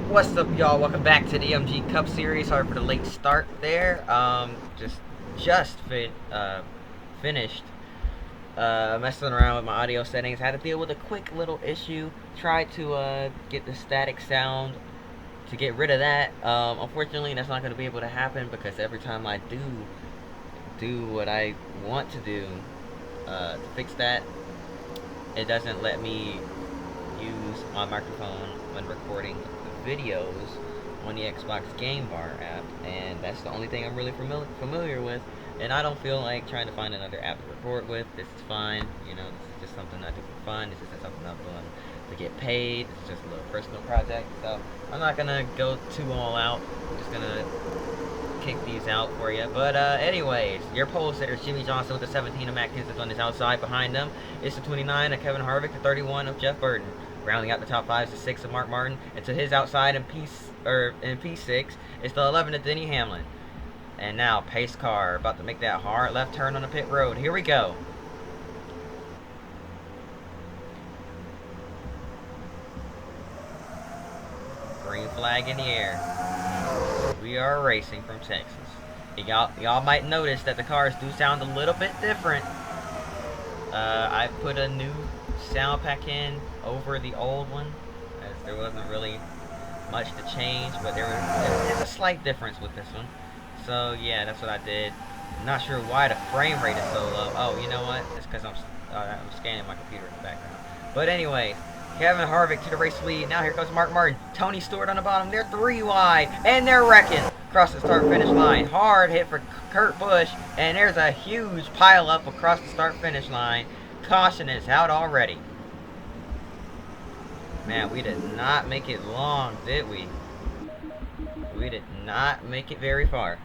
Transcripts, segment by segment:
What's up, y'all? Welcome back to the MG Cup Series. Sorry for the late start there. Just finished messing around with my audio settings. Had to deal with a quick little issue. Tried to get the static sound to get rid of that. Unfortunately, that's not going to be able to happen because every time I do what I want to do to fix that, it doesn't let me use my microphone when recording videos on the Xbox Game Bar app, and that's the only thing I'm really familiar with. And I don't feel like trying to find another app to record with. This is fine, you know. This is just something I do for fun. This isn't something I'm doing to get paid. It's just a little personal project, so I'm not gonna go too all out. I'm just gonna kick these out for you. But anyways, your pole sitters, Jimmy Johnson with the 17 of Matt Kenseth on his outside. Behind them, it's the 29 of Kevin Harvick, the 31 of Jeff Burton. Rounding out the top five is the 6 of Mark Martin, and to his outside in P6, it's the 11 of Denny Hamlin. And now pace car about to make that hard left turn on the pit road. Here we go. Green flag in the air. We are racing from Texas. Y'all might notice that the cars do sound a little bit different. I put a new sound pack in over the old one, as there wasn't really much to change, but there's a slight difference with this one. So yeah, that's what I did. I'm not sure why the frame rate is so low. Oh, you know what? It's because I'm scanning my computer in the background. But anyway, Kevin Harvick to the race lead. Now here comes Mark Martin. Tony Stewart on the bottom. They're 3 wide, and they're wrecking across the start-finish line. Hard hit for Kurt Busch, and there's a huge pile-up across the start-finish line. Caution is out already. Man, we did not make it long, did we? We did not make it very far.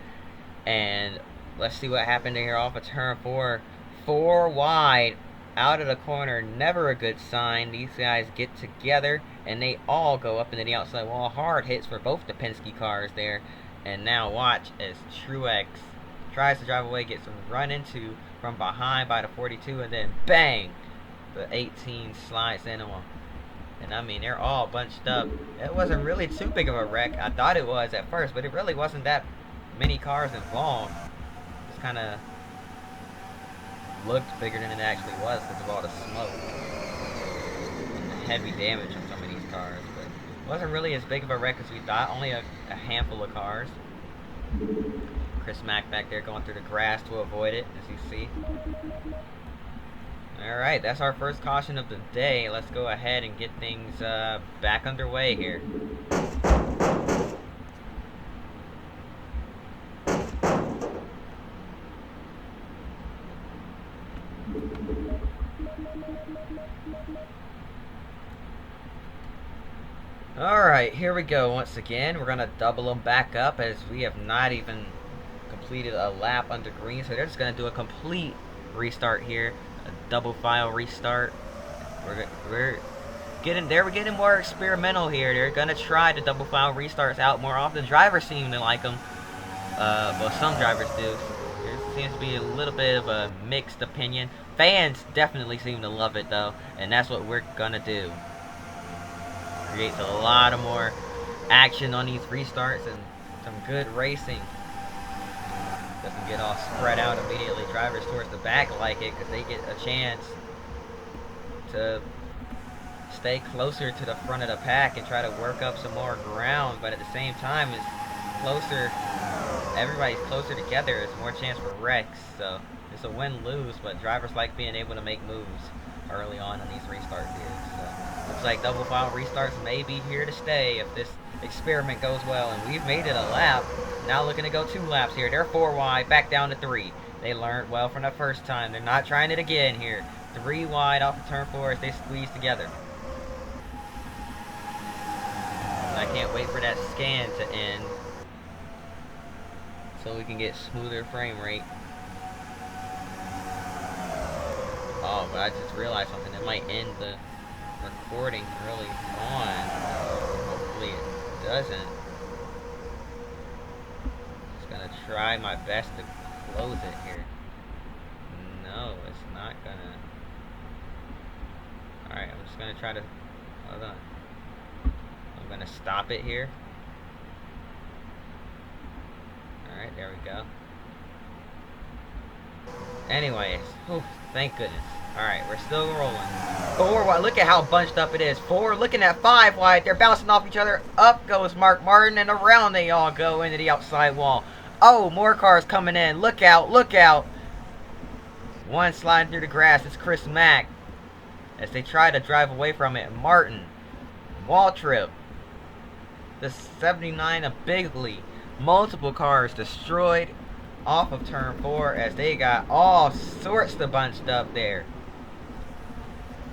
And let's see what happened here off of turn 4. 4 wide out of the corner. Never a good sign. These guys get together and they all go up into the outside wall. Hard hits for both the Penske cars there. And now watch as Truex tries to drive away, gets run into from behind by the 42, and then bang, the 18 slides into him. And I mean, they're all bunched up. It wasn't really too big of a wreck. I thought it was at first, but it really wasn't that many cars involved. Just kind of looked bigger than it actually was because of all the smoke and the heavy damage on some of these cars. But it wasn't really as big of a wreck as we thought. Only a handful of cars. Chris Mack back there going through the grass to avoid it, as you see. Alright, that's our first caution of the day. Let's go ahead and get things back underway here. Alright, here we go once again. We're going to double them back up as we have not even completed a lap under green. So they're just going to do a complete restart here. A double file restart. We're getting there. We're getting more experimental here. They're gonna try the double file restarts out more often. Drivers seem to like them. Well, some drivers do. There seems to be a little bit of a mixed opinion. Fans definitely seem to love it though, and that's what we're gonna do. Creates a lot of more action on these restarts and some good racing. Doesn't get all spread out immediately. Drivers towards the back like it because they get a chance to stay closer to the front of the pack and try to work up some more ground. But at the same time, it's closer. Everybody's closer together. It's more chance for wrecks. So it's a win-lose. But drivers like being able to make moves early on these restarts here. So looks like double file restarts may be here to stay if this experiment goes well, and we've made it a lap. Now looking to go 2 laps here. They're 4 wide, back down to 3. They learned well from the first time. They're not trying it again here. 3 wide off of turn 4 as they squeeze together. And I can't wait for that scan to end so we can get smoother frame rate. Oh, but I just realized something. It might end the recording early on. Hopefully it doesn't. Just gonna try my best to close it here. No, it's not gonna. Alright, I'm just gonna try to. Hold on. I'm gonna stop it here. Alright, there we go. Anyways, whew, thank goodness. Alright, we're still rolling. 4 wide. Look at how bunched up it is. 4 looking at 5 wide. They're bouncing off each other. Up goes Mark Martin, and around they all go into the outside wall. Oh, more cars coming in. Look out, look out. One sliding through the grass. It's Chris Mack. As they try to drive away from it. Martin. Waltrip. The 79 of Bigley. Multiple cars destroyed off of turn 4 as they got all sorts of bunched up there.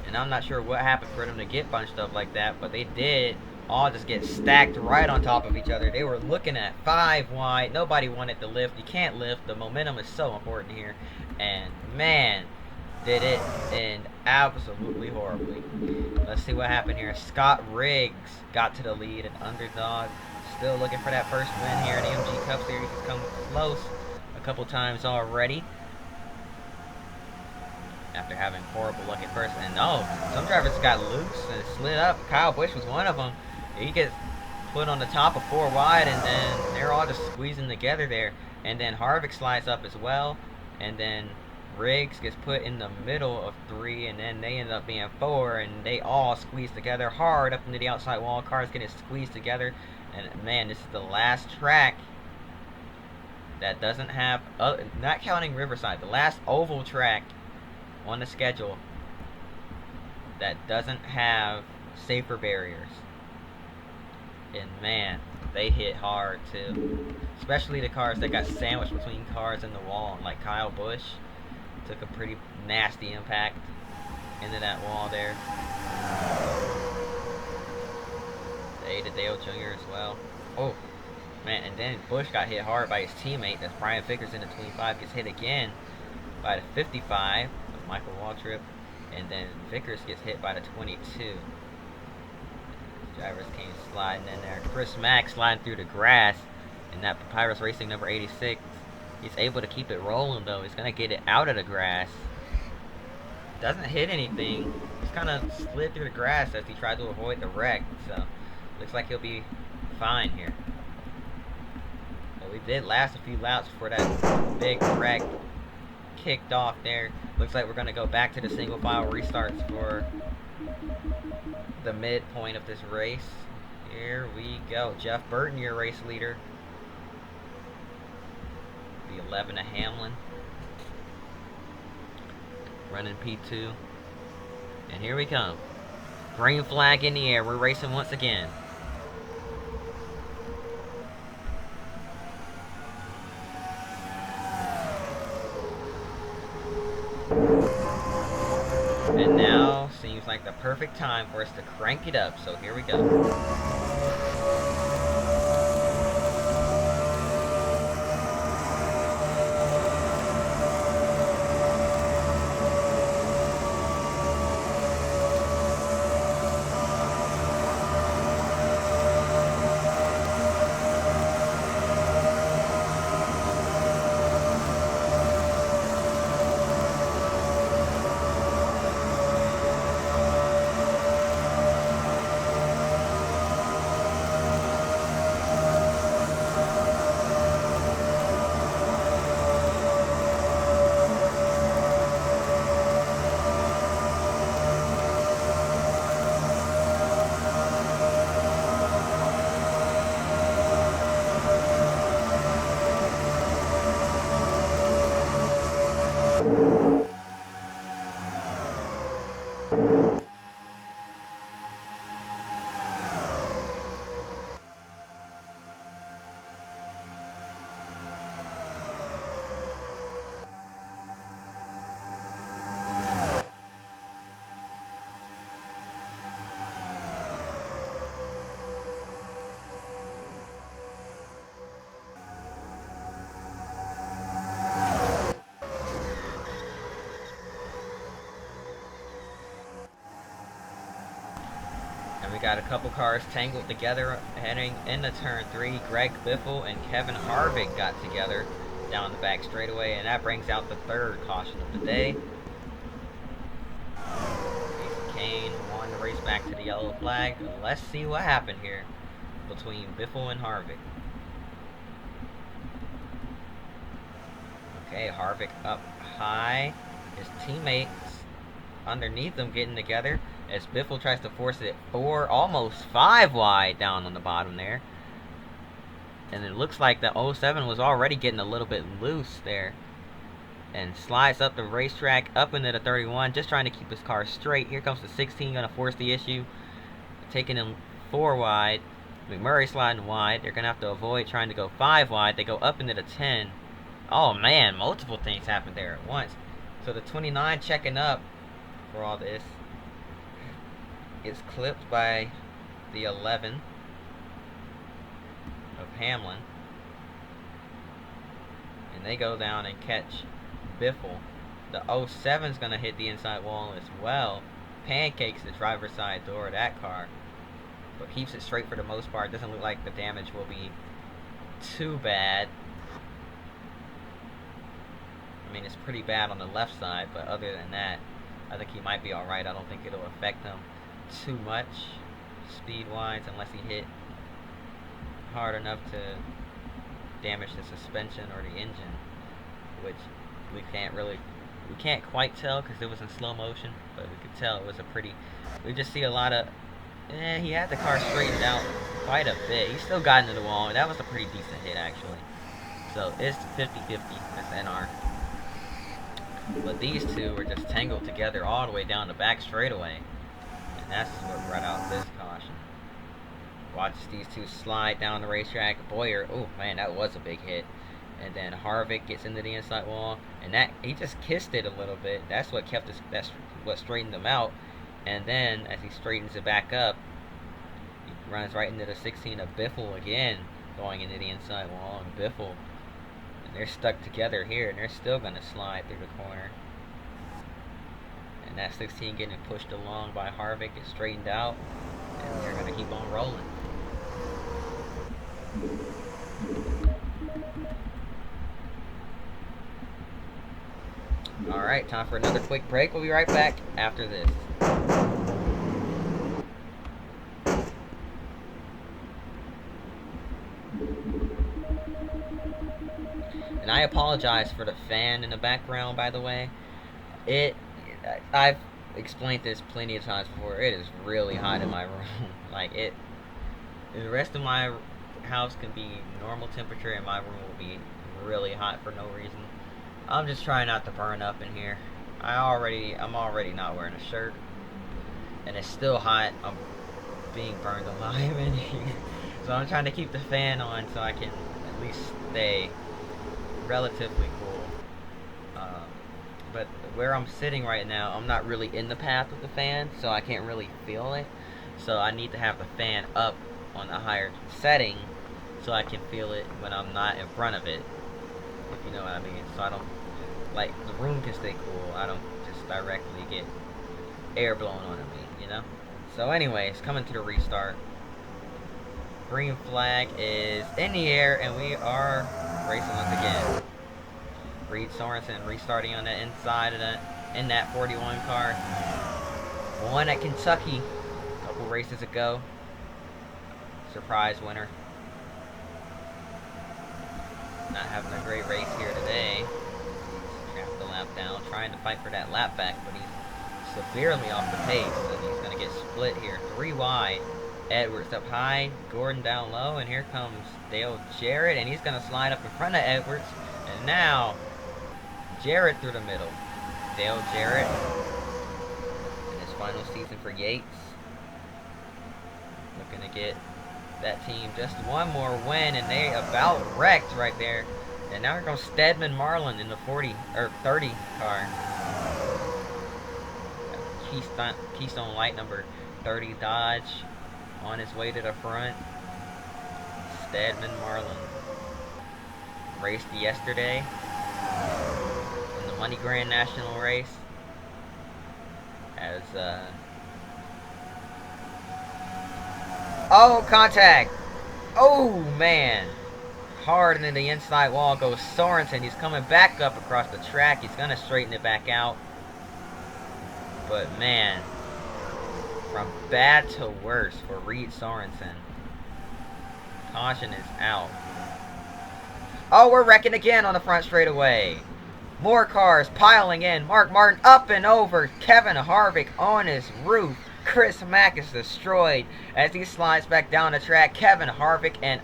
And I'm not sure what happened for them to get bunched up like that, but they did all just get stacked right on top of each other. They were looking at 5 wide. Nobody wanted to lift. You can't lift. The momentum is so important here. And man, did it end absolutely horribly. Let's see what happened here. Scott Riggs got to the lead, an underdog. Still looking for that first win here in the MG Cup Series. He's come close a couple times already after having horrible luck at first. And oh, some drivers got loose and slid up. Kyle Busch was one of them. He gets put on the top of 4 wide, and then they're all just squeezing together there. And then Harvick slides up as well, and then Riggs gets put in the middle of 3, and then they end up being 4, and they all squeeze together hard up into the outside wall. Cars getting squeezed together, and man, this is the last track that doesn't have, not counting Riverside, the last oval track on the schedule that doesn't have safer barriers. And man, they hit hard too, especially the cars that got sandwiched between cars and the wall, like Kyle Busch took a pretty nasty impact into that wall there. To Dale Jr. as well. Oh man, and then Busch got hit hard by his teammate. That's Brian Vickers in the 25, gets hit again by the 55 of Michael Waltrip, and then Vickers gets hit by the 22. Drivers came sliding in there. Chris Mack sliding through the grass in that Papyrus Racing number 86. He's able to keep it rolling though. He's gonna get it out of the grass. Doesn't hit anything. Just kind of slid through the grass as he tried to avoid the wreck. So looks like he'll be fine here. But we did last a few laps before that big wreck kicked off there. Looks like we're gonna go back to the single file restarts for the midpoint of this race. Here we go. Jeff Burton, your race leader. The 11 of Hamlin. Running P2. And here we come. Green flag in the air. We're racing once again. And now seems like the perfect time for us to crank it up. So here we go. And we got a couple cars tangled together heading into turn 3. Greg Biffle and Kevin Harvick got together down the back straightaway, and that brings out the third caution of the day. Jason Kane won the race back to the yellow flag. Let's see what happened here. between Biffle and Harvick. Okay, Harvick up high. His teammates underneath him getting together as Biffle tries to force it 4, almost 5 wide down on the bottom there. And it looks like the 07 was already getting a little bit loose there. And slides up the racetrack, up into the 31, just trying to keep his car straight. Here comes the 16, going to force the issue. Taking him 4 wide. McMurray sliding wide. They're going to have to avoid trying to go 5 wide. They go up into the 10. Oh man, multiple things happened there at once. So the 29 checking up for all this is clipped by the 11 of Hamlin. And they go down and catch Biffle. The 07's going to hit the inside wall as well. Pancakes the driver's side door of that car. But keeps it straight for the most part. Doesn't look like the damage will be too bad. I mean, it's pretty bad on the left side, but other than that, I think he might be alright. I don't think it'll affect him too much speed-wise unless he hit hard enough to damage the suspension or the engine, which we can't quite tell because it was in slow motion, but we could tell it was a pretty, we just see a lot of, he had the car straightened out quite a bit. He still got into the wall, and that was a pretty decent hit actually. So it's 50-50, it's NR. But these two were just tangled together all the way down the back straightaway. And that's what brought out this caution. Watch these two slide down the racetrack. Boyer, oh man, that was a big hit. And then Harvick gets into the inside wall. And that, he just kissed it a little bit. That's what kept us, that's what straightened them out. And then, as he straightens it back up, he runs right into the 16 of Biffle again, going into the inside wall. And Biffle, they're stuck together here, and they're still going to slide through the corner. And that 16 getting pushed along by Harvick is straightened out, and they're going to keep on rolling. Alright, time for another quick break. We'll be right back after this. And I apologize for the fan in the background, by the way. I've explained this plenty of times before. It is really hot in my room. Like, the rest of my house can be normal temperature, and my room will be really hot for no reason. I'm just trying not to burn up in here. I'm already not wearing a shirt, and it's still hot. I'm being burned alive in here. So I'm trying to keep the fan on so I can at least stay relatively cool. But where I'm sitting right now, I'm not really in the path of the fan, so I can't really feel it. So I need to have the fan up on a higher setting so I can feel it when I'm not in front of it, if you know what I mean. So I don't, like, the room can stay cool. I don't just directly get air blown onto me, you know? So anyways, coming to the restart. Green flag is in the air, and we are racing once again. Reed Sorensen restarting on the inside of in that 41 car. Won at Kentucky a couple races ago. Surprise winner. Not having a great race here today. Trapped the lap down, trying to fight for that lap back, but he's severely off the pace, and he's going to get split here. 3 wide. Edwards up high, Gordon down low, and here comes Dale Jarrett, and he's going to slide up in front of Edwards. And now, Jarrett through the middle. Dale Jarrett in his final season for Yates. Looking to get that team just one more win, and they about wrecked right there. And now here comes Stedman Marlin in the 30 car. Keystone Light number 30 Dodge on his way to the front. Stedman Marlin raced yesterday in the Money Grand National race as oh, contact! Oh man, hard into the inside wall goes Sorensen. He's coming back up across the track. He's gonna straighten it back out, but man, from bad to worse for Reed Sorensen. Caution is out. Oh, we're wrecking again on the front straightaway. More cars piling in. Mark Martin up and over. Kevin Harvick on his roof. Chris Mack is destroyed as he slides back down the track. Kevin Harvick and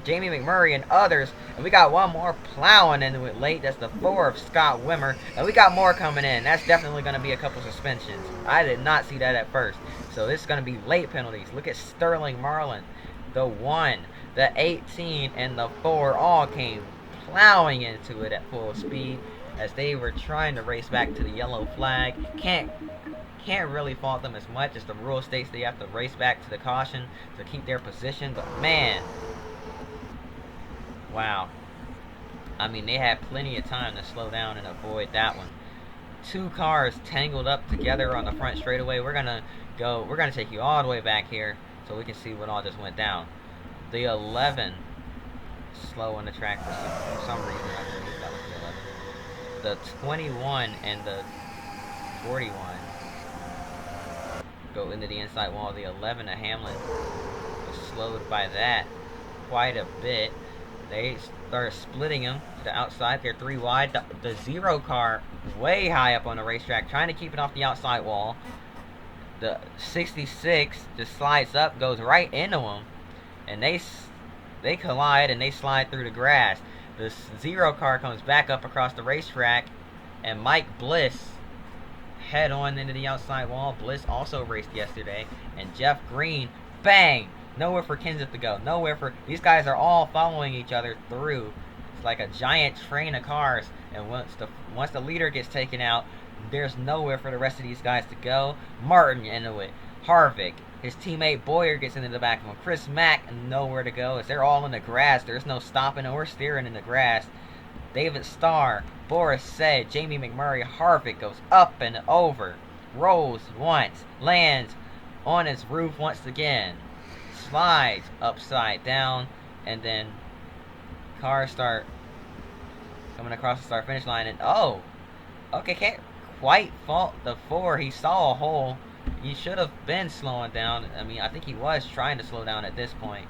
Jamie McMurray and others. And we got one more plowing into it late. That's the 4 of Scott Wimmer. And we got more coming in. That's definitely going to be a couple suspensions. I did not see that at first. So this is going to be late penalties. Look at Sterling Marlin. The 1, the 18, and the 4 all came plowing into it at full speed as they were trying to race back to the yellow flag. Can't really fault them as much as the rule states they have to race back to the caution to keep their position. But man, wow. I mean, they had plenty of time to slow down and avoid that one. 2 cars tangled up together on the front straightaway. We're gonna take you all the way back here so we can see what all just went down. The 11 slow on the track for some reason. I believe that was the 11. The 21 and the 41 go into the inside wall. The 11 of Hamlin was slowed by that quite a bit. They started splitting them to the outside. They're 3 wide. The 0 car way high up on the racetrack, trying to keep it off the outside wall. The 66 just slides up, goes right into them, and they collide and they slide through the grass. The 0 car comes back up across the racetrack, and Mike Bliss head on into the outside wall. Bliss also raced yesterday, and Jeff Green, bang! Nowhere for Kenseth to go. Nowhere for... These guys are all following each other through. It's like a giant train of cars, and once the leader gets taken out, there's nowhere for the rest of these guys to go. Martin into it. Harvick. His teammate Boyer gets into the back of him. Chris Mack, nowhere to go as they're all in the grass. There's no stopping or steering in the grass. David Starr, Boris Said, Jamie McMurray, Harvick goes up and over. Rolls once. Lands on his roof once again. Slides upside down. And then cars start coming across the start finish line. And oh, okay, can't quite fault the 4. He saw a hole. He should have been slowing down. I mean, I think he was trying to slow down at this point.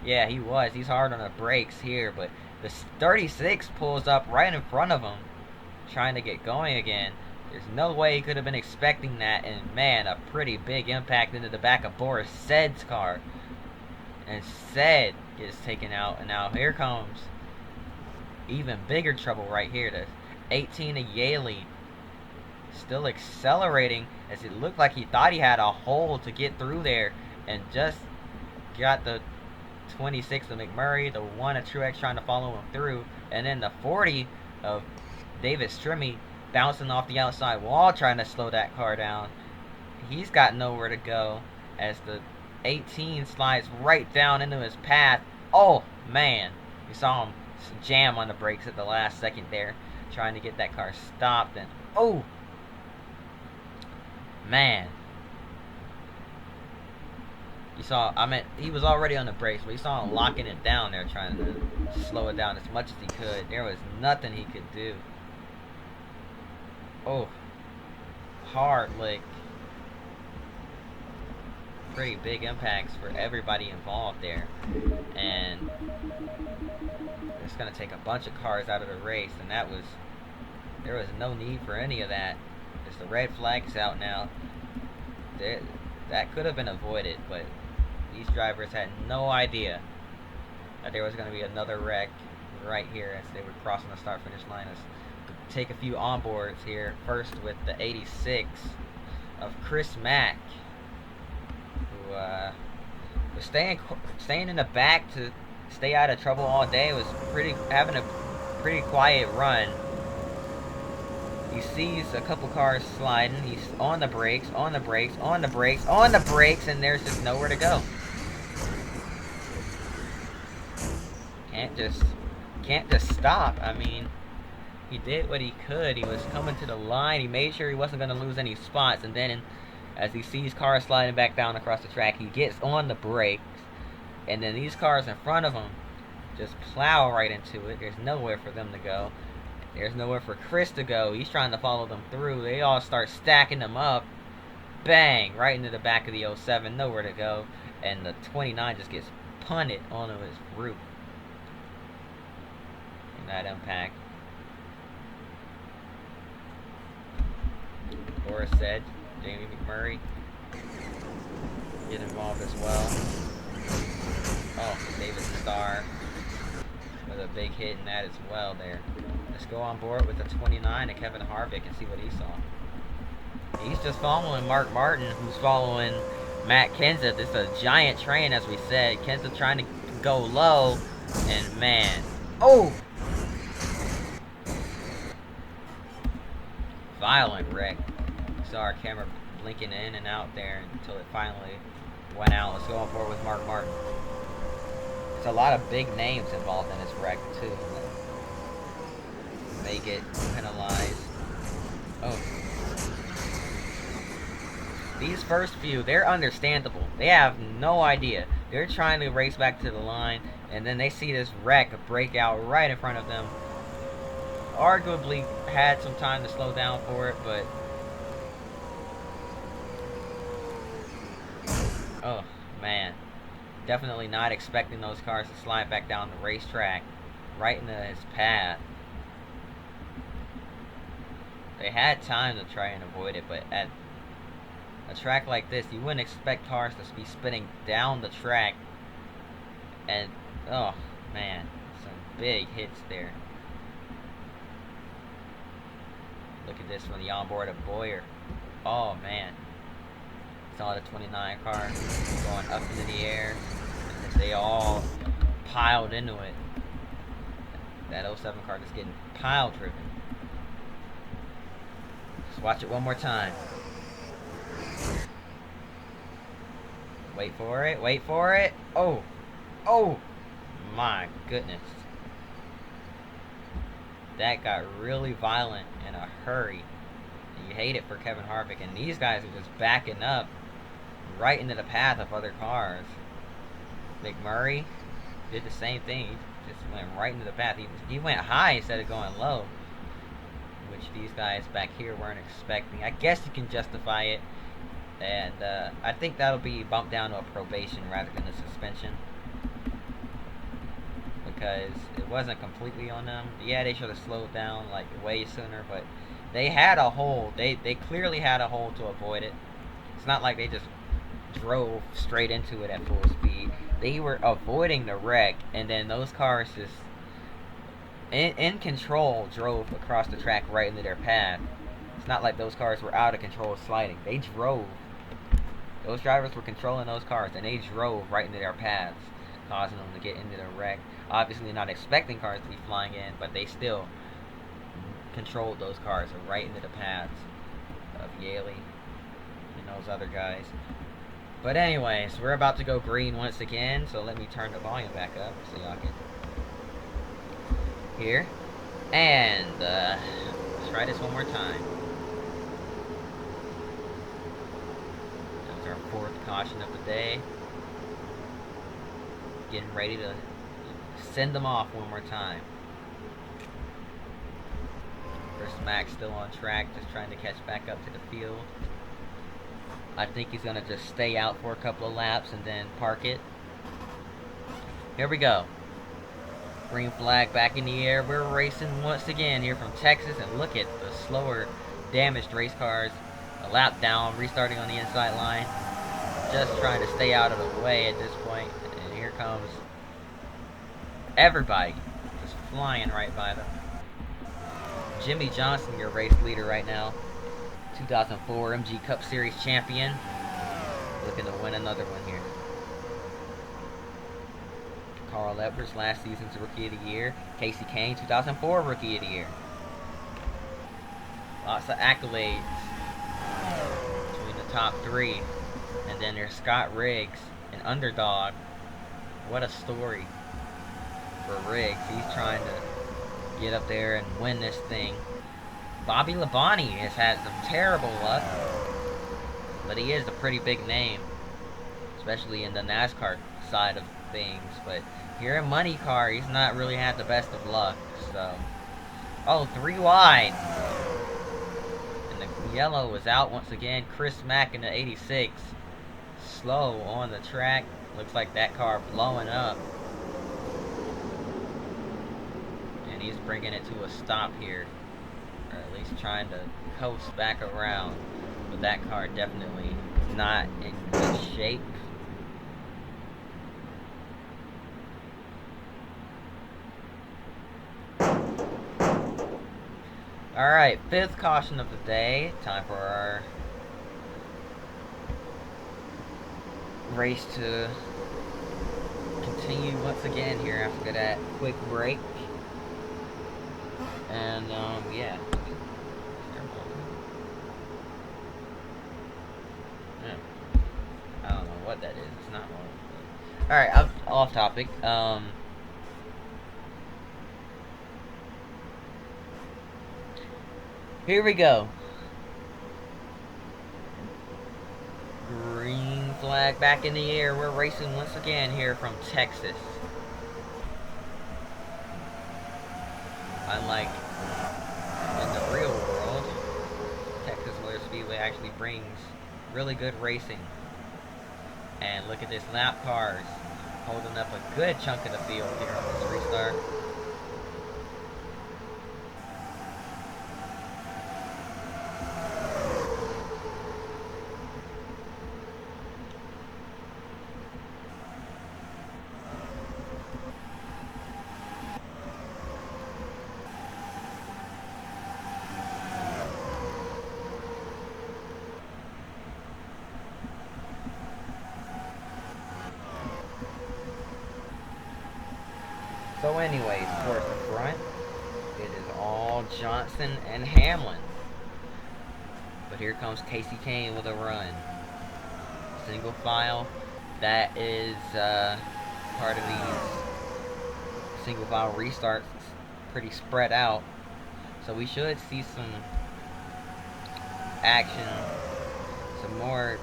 Yeah, he was. He's hard on the brakes here, but the 36 pulls up right in front of him, trying to get going again. There's no way he could have been expecting that, and man, a pretty big impact into the back of Boris Said's car. And Said gets taken out, and now here comes even bigger trouble right here. The 18 of Yaley still accelerating as it looked like he thought he had a hole to get through there, and just got the 26 of McMurray, the 1 of Truex trying to follow him through, and then the 40 of David Strimmy bouncing off the outside wall trying to slow that car down. He's got nowhere to go as the 18 slides right down into his path. Oh man, you saw him jam on the brakes at the last second there, trying to get that car stopped, and oh man, you saw, I mean, he was already on the brakes, but you saw him locking it down there, trying to slow it down as much as he could. There was nothing he could do. Oh, hard lick. Pretty big impacts for everybody involved there, and it's going to take a bunch of cars out of the race, and there was no need for any of that. As the red flag's out now, that could have been avoided, but these drivers had no idea that there was going to be another wreck right here as they were crossing the start-finish line. Let's take a few onboards here. First with the 86 of Chris Mack, who was staying in the back to stay out of trouble all day. Was having a pretty quiet run. He sees a couple cars sliding. He's on the brakes, on the brakes, on the brakes, on the brakes, and there's just nowhere to go. Can't just stop. I mean, he did what he could. He was coming to the line. He made sure he wasn't going to lose any spots, and then as he sees cars sliding back down across the track, he gets on the brakes, and then these cars in front of him just plow right into it. There's nowhere for them to go. There's nowhere for Chris to go. He's trying to follow them through. They all start stacking them up. Bang! Right into the back of the 07. Nowhere to go. And the 29 just gets punted onto his roof in that impact. Laura said, Jamie McMurray get involved as well. Oh, David Starr with a big hit in that as well there. Let's go on board with the 29 of Kevin Harvick and see what he saw. He's just following Mark Martin, who's following Matt Kenseth. It's a giant train, as we said. Kenseth trying to go low, and man, oh! Violent wreck. Saw our camera blinking in and out there until it finally went out. Let's go on board with Mark Martin. There's a lot of big names involved in this wreck too. May get penalized. Oh. These first few, they're understandable. They have no idea. They're trying to race back to the line, and then they see this wreck break out right in front of them. Arguably had some time to slow down for it, but oh man, definitely not expecting those cars to slide back down the racetrack right into his path. They had time to try and avoid it, but at a track like this, you wouldn't expect cars to be spinning down the track. And oh man, some big hits there. Look at this from the onboard of Boyer. Oh man, saw the 29 car going up into the air, and they all piled into it. That 07 car just getting pile driven. Just watch it one more time. Wait for it, wait for it. Oh, oh my goodness. That got really violent in a hurry. And you hate it for Kevin Harvick. And these guys are just backing up right into the path of other cars. McMurray did the same thing. He just went right into the path. He went high instead of going low, which these guys back here weren't expecting. I guess you can justify it. And I think that'll be bumped down to a probation rather than a suspension, because it wasn't completely on them. Yeah, they should have slowed down like way sooner, but they had a hole. They clearly had a hole to avoid it. It's not like they just drove straight into it at full speed. They were avoiding the wreck, and then those cars just in control drove across the track right into their path. It's not like those cars were out of control sliding. They drove. Those drivers were controlling those cars, and they drove right into their paths, causing them to get into the wreck. Obviously not expecting cars to be flying in, but they still controlled those cars right into the paths of Yaley and those other guys. But anyways, we're about to go green once again, so let me turn the volume back up so y'all can hear. And let's try this one more time. That's our fourth caution of the day. Getting ready to send them off one more time. Chris Mack still on track, just trying to catch back up to the field. I think he's going to just stay out for a couple of laps and then park it. Here we go. Green flag back in the air. We're racing once again here from Texas, and look at the slower, damaged race cars. A lap down, restarting on the inside line. Just trying to stay out of the way at this point. And here comes everybody, just flying right by them. Jimmy Johnson, your race leader right now. 2004 MG Cup Series champion. Looking to win another one here. Carl Edwards, last season's Rookie of the Year. Casey Kane, 2004 Rookie of the Year. Lots of accolades between the top three. And then there's Scott Riggs, an underdog. What a story for Riggs. He's trying to get up there and win this thing. Bobby Labonte has had some terrible luck, but he is a pretty big name, especially in the NASCAR side of things. But here in Money Car, he's not really had the best of luck. So, oh, 3 wide, and the yellow was out once again. Chris Mack in the 86, slow on the track. Looks like that car blowing up. And he's bringing it to a stop here. Or at least trying to coast back around. But that car definitely not in good shape. Alright, 5th caution of the day. Time for our race to continue once again here after that quick break. And, yeah. I don't know what that is. It's not one. Alright, off topic. Here we go. Green flag back in the air. We're racing once again here from Texas. Unlike in the real world, Texas Motor Speedway actually brings really good racing. And look at this, lap cars holding up a good chunk of the field here on this restart. So anyways, towards the front, it is all Johnson and Hamlin. But here comes Casey Kane with a run. Single file. That is part of these single file restarts. Pretty spread out. So we should see some action, some more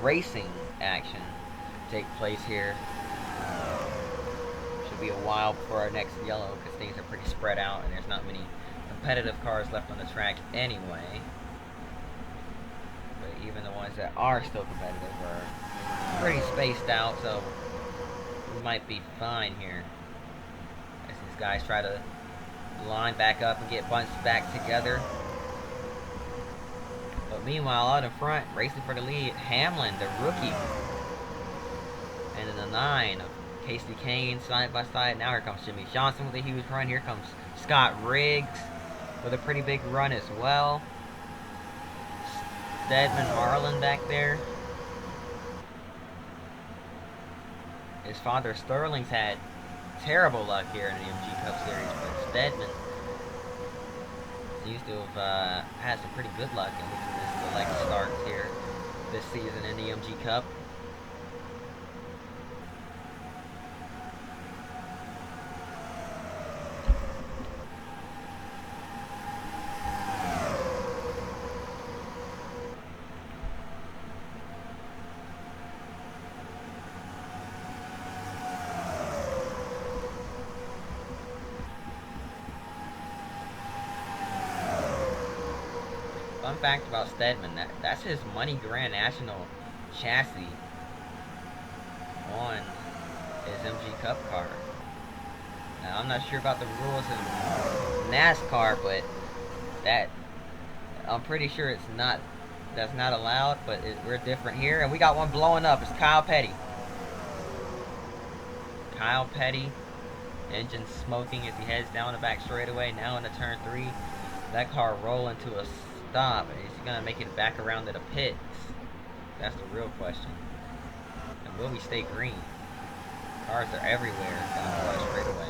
racing action take place here. Be a while before our next yellow because things are pretty spread out and there's not many competitive cars left on the track anyway. But even the ones that are still competitive are pretty spaced out, so we might be fine here as these guys try to line back up and get bunched back together. But meanwhile, out in front, racing for the lead, Hamlin, the rookie, and in the 9 of Casey Kane side by side. Now here comes Jimmy Johnson with a huge run. Here comes Scott Riggs with a pretty big run as well. Stedman Marlin back there. His father Sterling's had terrible luck here in the MG Cup Series, but Stedman seems to have had some pretty good luck in this select starts here this season in the MG Cup. Fun fact about Stedman, that's his Money Grand National chassis on his MG Cup car. Now I'm not sure about the rules in NASCAR, but I'm pretty sure that's not allowed, but we're different here. And we got one blowing up. It's Kyle Petty. Kyle Petty, engine smoking as he heads down the back straightaway. Now into turn 3, that car rolling to a stop. Is he gonna make it back around to the pits? That's the real question. And will we stay green? Cars are everywhere down the straightaway.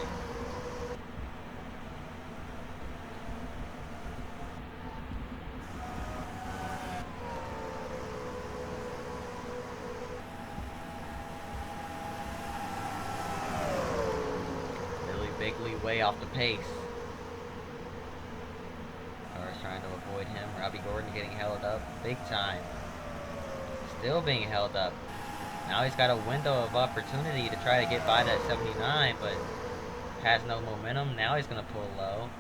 Bigley way off the pace. Cars trying to avoid him. Robbie Gordon getting held up big time. Still being held up. Now he's got a window of opportunity to try to get by that 79, but has no momentum. Now he's going to pull low.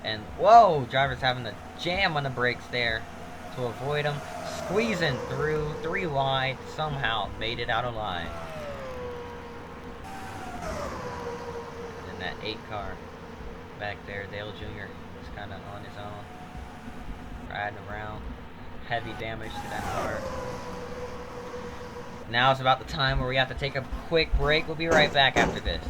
And whoa! Driver's having to jam on the brakes there to avoid him. Squeezing through 3 wide. Somehow made it out of line. 8 car back there. Dale Jr. is kind of on his own, riding around. Heavy damage to that car. Now is about the time where we have to take a quick break. We'll be right back after this.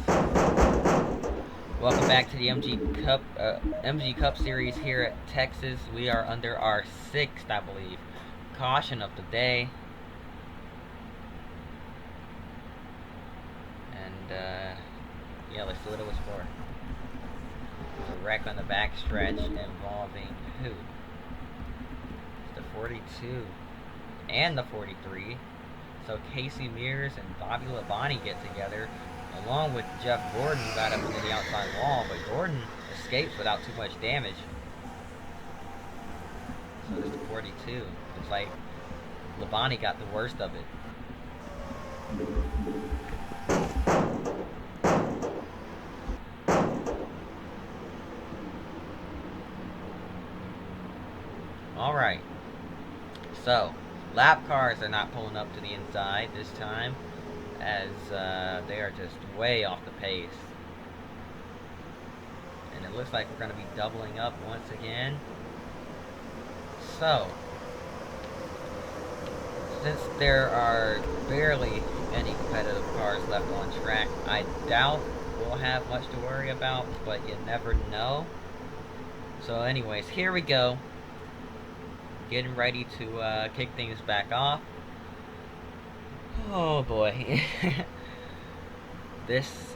Welcome back to the MG Cup Series here at Texas. We are under our 6th, I believe, caution of the day. And yeah, let's see what it was for. A wreck on the back stretch involving who? It's the 42 and the 43. So Casey Mears and Bobby Labonte get together, along with Jeff Gordon, who got up into the outside wall, but Gordon escapes without too much damage. So this is the 42. Looks like Labonte got the worst of it. Alright. So, lap cars are not pulling up to the inside this time, as they are just way off the pace. And it looks like we're going to be doubling up once again. So, since there are barely any competitive cars left on track, I doubt we'll have much to worry about, but you never know. So anyways, here we go. Getting ready to kick things back off. Oh boy. This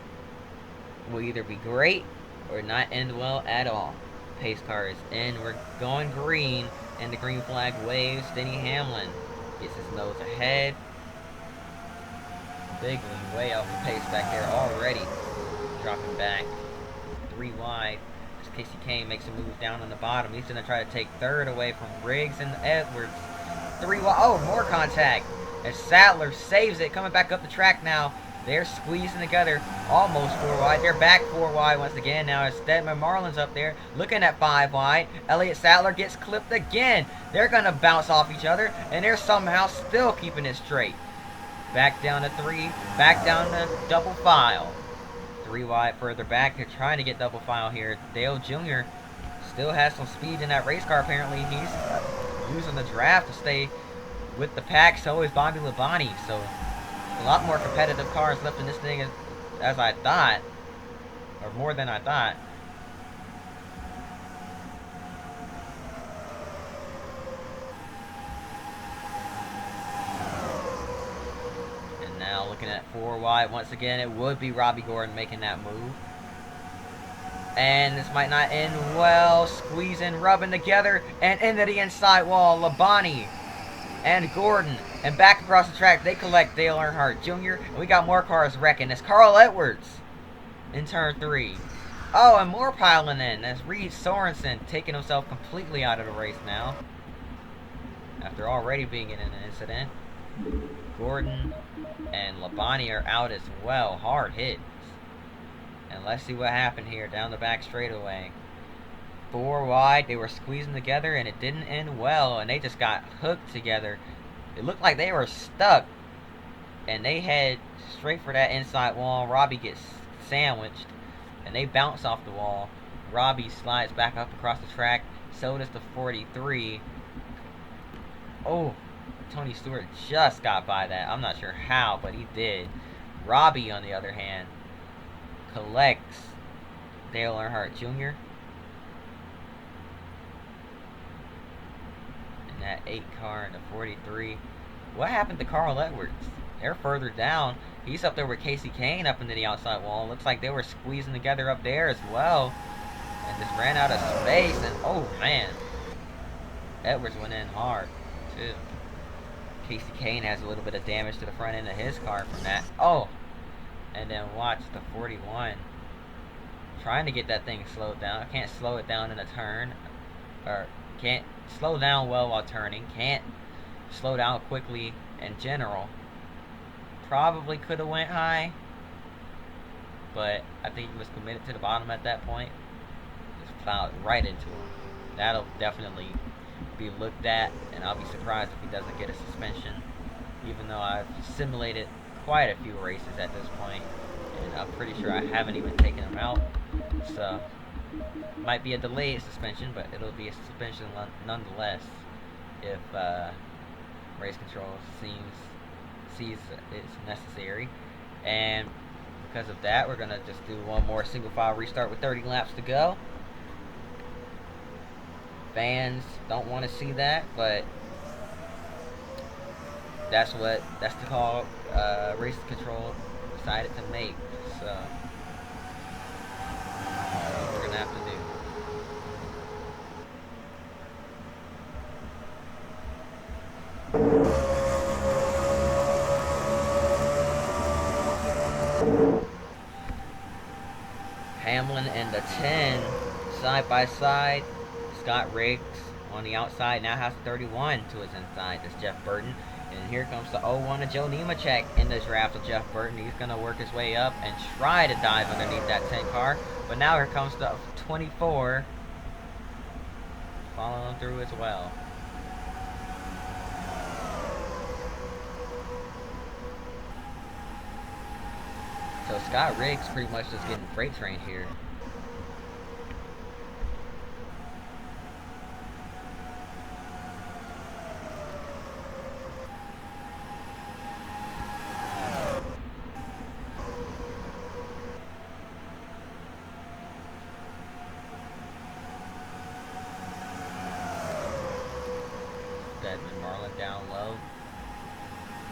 will either be great or not end well at all. Pace car is in. We're going green, and the green flag waves. Denny Hamlin gets his nose ahead. Big lead, way off the pace back there already. Dropping back 3 wide. Casey Kane makes a move down on the bottom. He's going to try to take third away from Riggs and Edwards. 3 wide. Oh, more contact. As Sadler saves it, coming back up the track now. They're squeezing together. Almost 4 wide. They're back 4 wide once again. Now it's Stedman Marlin's up there looking at 5 wide. Elliott Sadler gets clipped again. They're going to bounce off each other, and they're somehow still keeping it straight. Back down to 3. Back down to double file. 3 wide further back. They're trying to get double file here. Dale Jr. still has some speed in that race car. Apparently, he's using the draft to stay with the pack. So is Bobby Labonte. So a lot more competitive cars left in this thing as I thought, or more than I thought. Now looking at 4 wide once again, it would be Robbie Gordon making that move. And this might not end well. Squeezing, rubbing together, and into the inside wall. Labonte and Gordon. And back across the track, they collect Dale Earnhardt Jr. And we got more cars wrecking. It's Carl Edwards in turn 3. Oh, and more piling in. That's Reed Sorensen taking himself completely out of the race now, after already being in an incident. Gordon and Labonte are out as well. Hard hits. And let's see what happened here down the back straightaway. 4 wide. They were squeezing together, and it didn't end well. And they just got hooked together. It looked like they were stuck. And they head straight for that inside wall. Robbie gets sandwiched, and they bounce off the wall. Robbie slides back up across the track. So does the 43. Oh, Tony Stewart just got by that. I'm not sure how, but he did. Robbie, on the other hand, collects Dale Earnhardt Jr. And that 8 car and the 43. What happened to Carl Edwards? They're further down. He's up there with Casey Kane up into the outside wall. Looks like they were squeezing together up there as well. And just ran out of space. And oh man, Edwards went in hard too. Casey Kane has a little bit of damage to the front end of his car from that. Oh, and then watch the 41 trying to get that thing slowed down. Can't slow it down in a turn, or can't slow down well while turning. Can't slow down quickly in general. Probably could have went high, but I think he was committed to the bottom at that point. Just plowed right into him. That'll definitely be looked at, and I'll be surprised if he doesn't get a suspension, even though I've simulated quite a few races at this point and I'm pretty sure I haven't even taken him out. So might be a delayed suspension, but it'll be a suspension nonetheless if race control sees it's necessary. And because of that, we're gonna just do one more single file restart with 30 laps to go. Fans don't want to see that, but that's the call race control decided to make. So that's what we're gonna have to do. Hamlin and the 10 side by side. Scott Riggs on the outside now has 31 to his inside. That's Jeff Burton. And here comes the 01 of Joe Nemechek in the draft of Jeff Burton. He's going to work his way up and try to dive underneath that 10 car. But now here comes the 24 following him through as well. So Scott Riggs pretty much just getting freight trained here. Desmond Marlin down low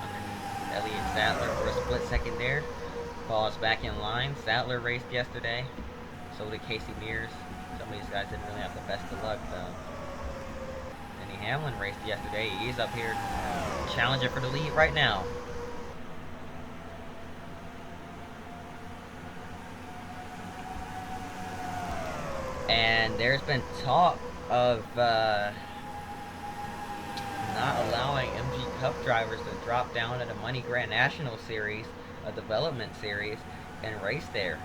underneath Elliott Sadler for a split second there. Falls back in line. Sadler raced yesterday. So did Casey Mears. Some of these guys didn't really have the best of luck though. Denny Hamlin raced yesterday. He's up here challenging for the lead right now. And there's been talk of not allowing MG Cup drivers to drop down to the Money Grand National Series, a development series, and race there.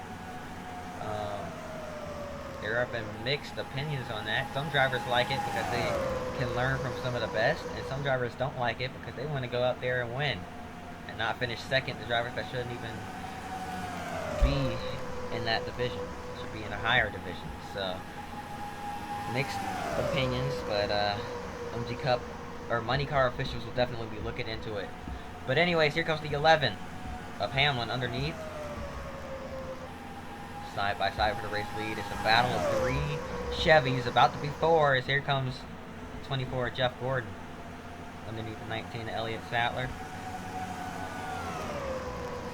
There have been mixed opinions on that. Some drivers like it because they can learn from some of the best, and some drivers don't like it because they want to go out there and win and not finish second to drivers that shouldn't even be in that division. Should be in a higher division. So mixed opinions, but MG Cup or Money Car officials will definitely be looking into it. But anyways, here comes the 11 of Hamlin underneath. Side by side for the race lead. It's a battle of 3 Chevys, about to be 4, as here comes 24 Jeff Gordon underneath the 19 Elliott Sadler.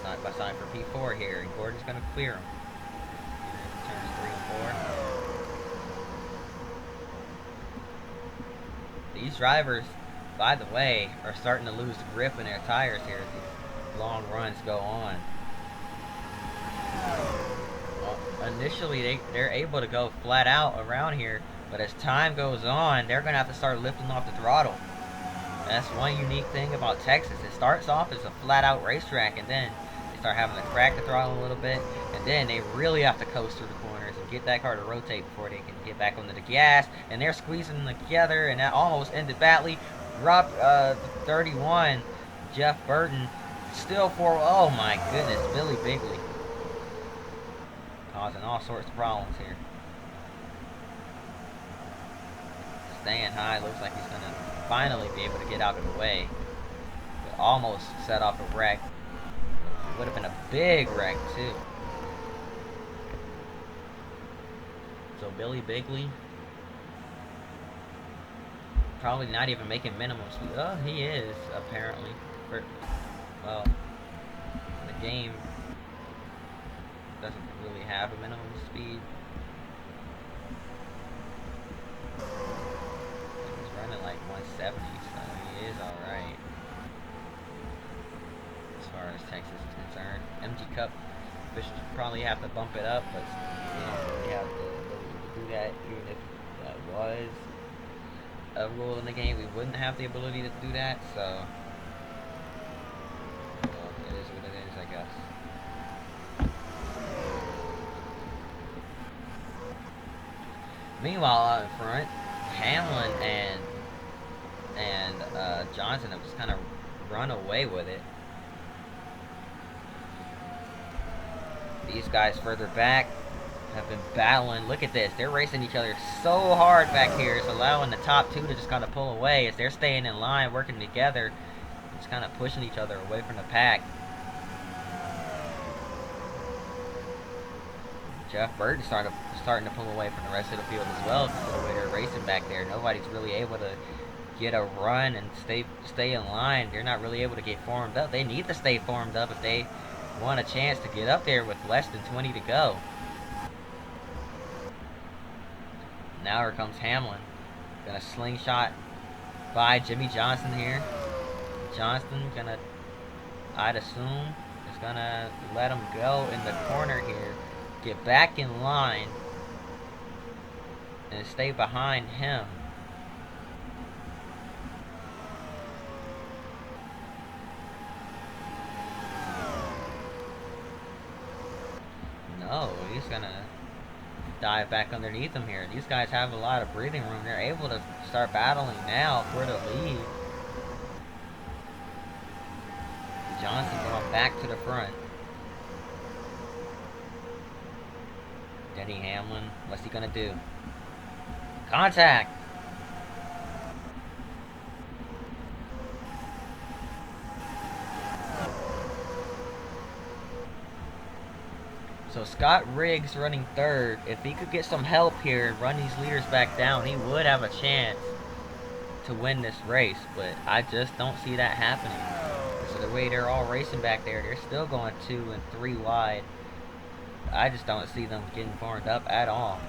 Side by side for P4 here, and Gordon's going to clear him. Turns 3 and 4. These drivers, by the way, are starting to lose grip in their tires here as these long runs go on. Initially, they're able to go flat out around here, but as time goes on, they're going to have to start lifting off the throttle. That's one unique thing about Texas. It starts off as a flat out racetrack, and then they start having to crack the throttle a little bit, and then they really have to coast through the corners and get that car to rotate before they can get back onto the gas, and they're squeezing them together, and that almost ended badly. 31, Jeff Burton, still oh my goodness, Billy Bigley. Causing all sorts of problems here. Staying high, looks like he's going to finally be able to get out of the way. But almost set off a wreck. Would have been a big wreck too. So Billy Bigley, probably not even making minimum speed. Oh, he is, apparently. Well, the game doesn't really have a minimum speed. He's running like 170, so he is alright as far as Texas is concerned. MG Cup officials probably have to bump it up, but they don't really have the ability to do that. Even if that was a rule in the game, we wouldn't have the ability to do that, so well, it is what it is, I guess. Meanwhile, out in front, Hamlin and Johnson have just kind of run away with it. These guys further back have been battling. Look at this. They're racing each other so hard back here. It's allowing the top two to just kind of pull away as they're staying in line, working together. Just kind of pushing each other away from the pack. Jeff Burton's starting to pull away from the rest of the field as well because of the way they're racing back there. Nobody's really able to get a run and stay in line. They're not really able to get formed up. They need to stay formed up if they want a chance to get up there with less than 20 to go. Now here comes Hamlin. Gonna slingshot by Jimmy Johnson here. Johnson gonna, I'd assume, is gonna let him go in the corner here. Get back in line and stay behind him. No, he's gonna dive back underneath him here. These guys have a lot of breathing room. They're able to start battling now for the lead. Johnson going back to the front. Denny Hamlin, what's he gonna do? Contact! So Scott Riggs running third. If he could get some help here and run these leaders back down, he would have a chance to win this race. But I just don't see that happening. So the way they're all racing back there, they're still going 2 and 3 wide. I just don't see them getting formed up at all.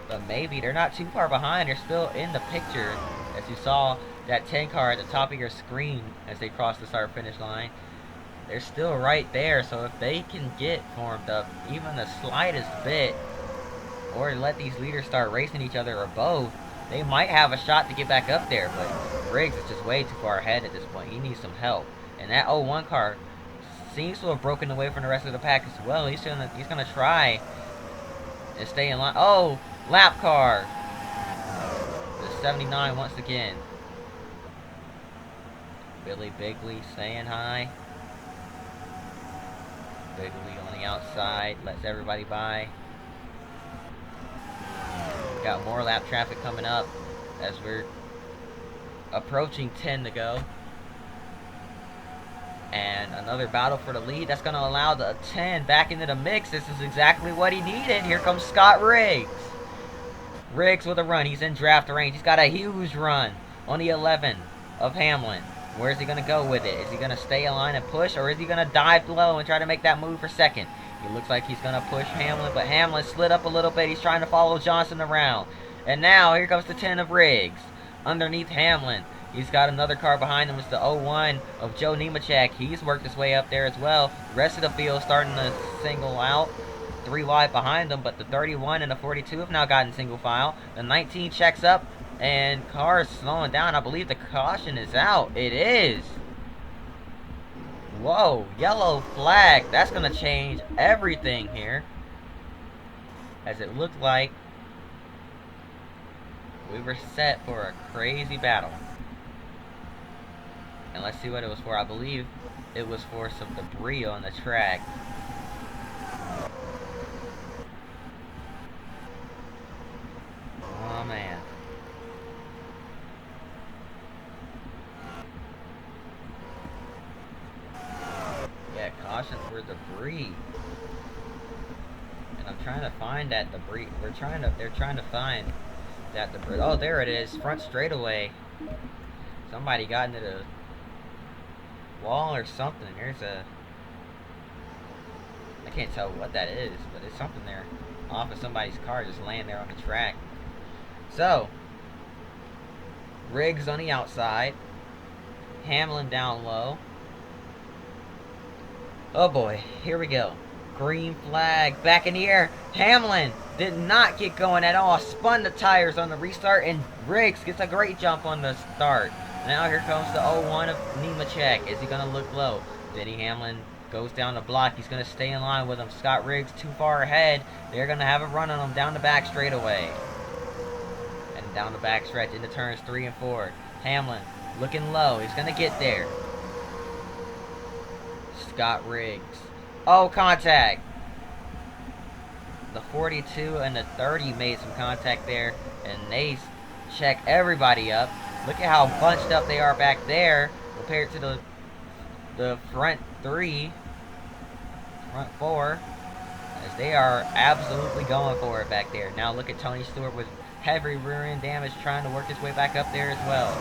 But maybe they're not too far behind. They're still in the picture. As you saw that 10 car at the top of your screen as they cross the start-finish line. They're still right there, so if they can get formed up even the slightest bit, or let these leaders start racing each other, or both, they might have a shot to get back up there. But Riggs is just way too far ahead at this point. He needs some help. And that 01 car seems to have broken away from the rest of the pack as well. He's gonna try and stay in line. Oh, lap car. The 79 once again. Billy Bigley saying hi. Bigley on the outside, lets everybody by. Got more lap traffic coming up as we're approaching 10 to go. And another battle for the lead. That's going to allow the 10 back into the mix. This is exactly what he needed. Here comes Scott Riggs. Riggs with a run. He's in draft range. He's got a huge run on the 11 of Hamlin. Where's he going to go with it? Is he going to stay in line and push, or is he going to dive low and try to make that move for second? He looks like he's going to push Hamlin, but Hamlin slid up a little bit. He's trying to follow Johnson around. And now, here comes the 10 of Riggs. Underneath Hamlin. He's got another car behind him. It's the 01 of Joe Nemechek. He's worked his way up there as well. The rest of the field starting to single out. 3 wide behind them, but the 31 and the 42 have now gotten single file. The 19 checks up. And cars slowing down. I believe the caution is out. It is. Whoa. Yellow flag. That's going to change everything here. As it looked like we were set for a crazy battle. And let's see what it was for. I believe it was for some debris on the track. Oh, man. Yeah, caution for debris. And I'm trying to find that debris. They're trying to find that debris. Oh, there it is. Front straightaway. Somebody got into the wall or something. There's a... I can't tell what that is, but it's something there off of somebody's car just laying there on the track. So, Riggs on the outside. Hamlin down low. Oh boy, here we go. Green flag back in the air. Hamlin did not get going at all. Spun the tires on the restart, and Riggs gets a great jump on the start. Now here comes the 01 of Nemechek. Is he going to look low? Denny Hamlin goes down the block. He's going to stay in line with him. Scott Riggs too far ahead. They're going to have a run on him down the back straightaway. And down the back stretch into turns 3 and 4. Hamlin looking low. He's going to get there. Scott Riggs. Oh, contact. the 42 and the 30 made some contact there, and they check everybody up. Look at how bunched up they are back there compared to the front four, as they are absolutely going for it back there. Now look at Tony Stewart with heavy rear end damage trying to work his way back up there as well.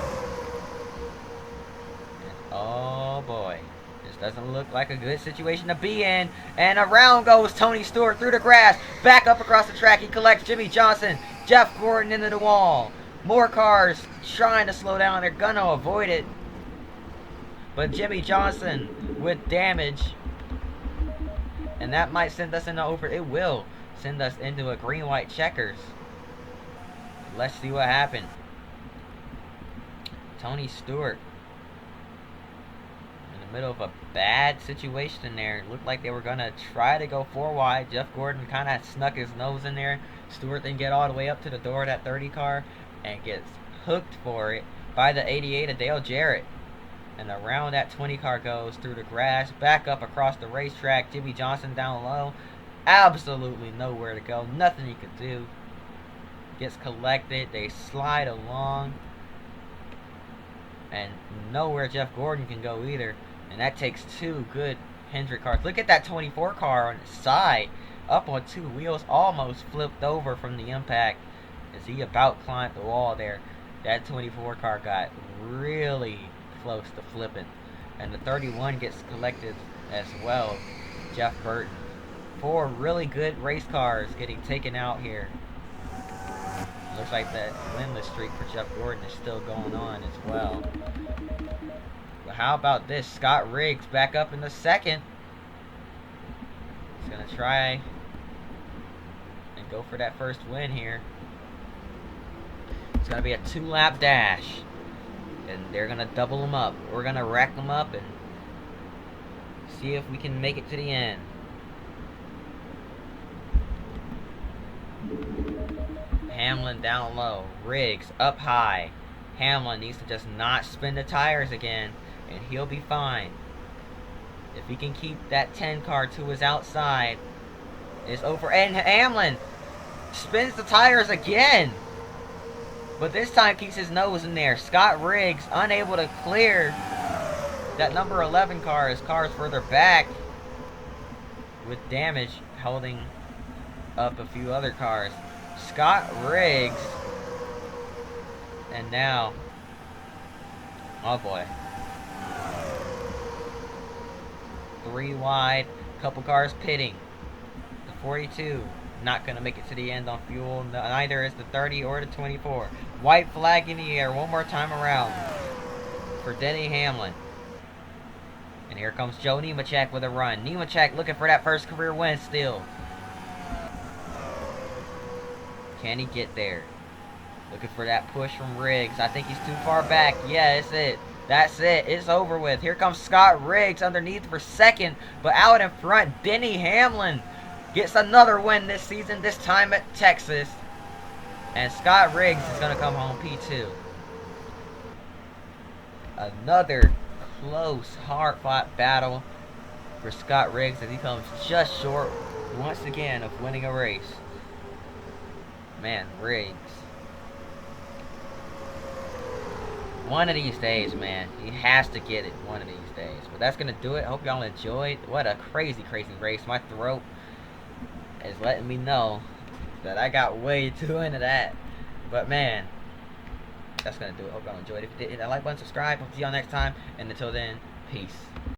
And oh boy, this doesn't look like a good situation to be in. And around goes Tony Stewart through the grass, back up across the track. He collects Jimmy Johnson, Jeff Gordon into the wall. More cars trying to slow down. They're gonna avoid it, but Jimmy Johnson with damage, and that might send us into it will send us into a green-white checkers. Let's see what happened. Tony Stewart in the middle of a bad situation there. It looked like they were gonna try to go 4 wide. Jeff Gordon kind of snuck his nose in there. Stewart didn't get all the way up to the door of that 30 car and gets hooked for it by the 88 of Dale Jarrett. And around that 20 car goes through the grass, back up across the racetrack. Jimmy Johnson down low. Absolutely nowhere to go. Nothing he could do. Gets collected. They slide along. And nowhere Jeff Gordon can go either. And that takes 2 good Hendrick cars. Look at that 24 car on its side. Up on 2 wheels. Almost flipped over from the impact as he about climbed the wall there. That 24 car got really close to flipping. And the 31 gets collected as well. Jeff Burton. 4 really good race cars getting taken out here. Looks like that winless streak for Jeff Gordon is still going on as well. But how about this? Scott Riggs back up in the second. He's going to try and go for that first win here. It's going to be a 2-lap dash. And they're going to double them up. We're going to rack them up and see if we can make it to the end. Hamlin down low. Riggs up high. Hamlin needs to just not spin the tires again, and he'll be fine. If he can keep that 10 car to his outside, it's over. And Hamlin spins the tires again, but this time keeps his nose in there. Scott Riggs unable to clear that number 11 car. His car is further back with damage holding up a few other cars. Scott Riggs, and now, oh boy, 3 wide, couple cars pitting. The 42 not going to make it to the end on fuel. Neither is the 30 or the 24. White flag in the air one more time around for Denny Hamlin. And here comes Joe Nemechek with a run. Nemechek looking for that first career win still. Can he get there? Looking for that push from Riggs. I think he's too far back. Yeah, that's it. That's it. It's over with. Here comes Scott Riggs underneath for second. But out in front, Denny Hamlin gets another win this season, this time at Texas. And Scott Riggs is going to come home P2. Another close, hard-fought battle for Scott Riggs as he comes just short once again of winning a race. Man, Riggs. One of these days, man. He has to get it one of these days. But that's going to do it. Hope y'all enjoyed. What a crazy, crazy race. My throat is letting me know that I got way too into that. But, man, that's going to do it. Hope y'all enjoyed. If you did, hit that like button, subscribe. Hope to see y'all next time. And until then, peace.